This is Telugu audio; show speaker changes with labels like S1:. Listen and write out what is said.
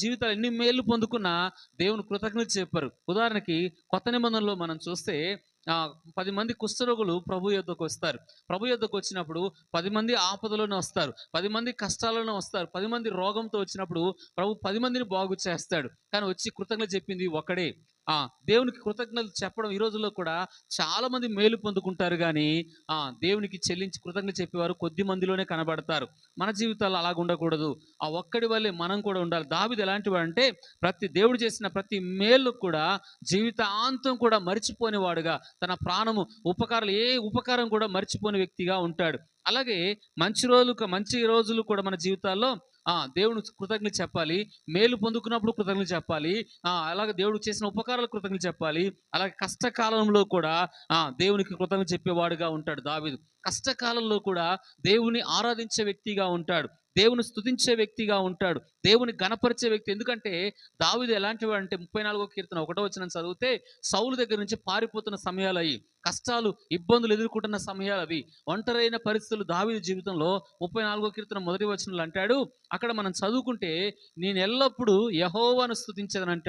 S1: జీవితాలు ఎన్ని మేళ్ళు పొందుకున్నా దేవుని కృతజ్ఞత చెప్పారు. ఉదాహరణకి కొత్త నిబంధనలో మనం చూస్తే 10 మంది కుష్ఠరోగులు ప్రభు యొద్దకు వస్తారు. ప్రభు యొద్దకు వచ్చినప్పుడు 10 మంది ఆపదలోనే వస్తారు. 10 మంది కష్టాల్లోనే వస్తారు. 10 మంది రోగంతో వచ్చినప్పుడు ప్రభు 10 మందిని బాగు చేస్తాడు. కానీ వచ్చి కృతజ్ఞత చెప్పింది ఒక్కడే. ఆ! దేవునికి కృతజ్ఞతలు చెప్పడం ఈ రోజుల్లో కూడా చాలా మంది మేలు పొందుకుంటారు గానీ, దేవునికి చెల్లించి కృతజ్ఞత చెప్పేవారు కొద్ది మందిలోనే కనబడతారు. మన జీవితాల్లో అలాగుండకూడదు. ఆ ఒక్కడి వల్లే మనం కూడా ఉండాలి. దావీదు ఎలాంటి వాడంటే దేవుడు చేసిన ప్రతి మేలు కూడా జీవితాంతం కూడా మరిచిపోని వాడుగా, తన ప్రాణము ఏ ఉపకారం కూడా మరిచిపోని వ్యక్తిగా ఉంటాడు. అలాగే మంచి రోజులు కూడా మన జీవితాల్లో దేవునికి కృతజ్ఞత చెప్పాలి. మేలు పొందుకున్నప్పుడు కృతజ్ఞత చెప్పాలి. అలాగే దేవుడు చేసిన ఉపకారాలకు కృతజ్ఞత చెప్పాలి. అలాగే కష్టకాలంలో కూడా దేవునికి కృతజ్ఞత చెప్పేవాడుగా ఉంటాడు దావీదు. కష్టకాలంలో కూడా దేవుని ఆరాధించే వ్యక్తిగా ఉంటాడు. దేవుని స్తుతించే వ్యక్తిగా ఉంటాడు. దేవుని ఘనపరిచే వ్యక్తి. ఎందుకంటే దావీదు ఎలాంటి వాడంటే 34వ కీర్తన 1వ వచనం చదివితే సౌలు దగ్గర నుంచి పారిపోతున్న సమయాలయి. కష్టాలు, ఇబ్బందులు ఎదుర్కొంటున్న సమయాలవి. ఒంటరైన పరిస్థితులు దావీదు జీవితంలో 34వ కీర్తన మొదటి వచనంలో అంటాడు. అక్కడ మనం చదువుకుంటే నేను ఎల్లప్పుడూ యెహోవాను స్తుతించెదనంటాడు.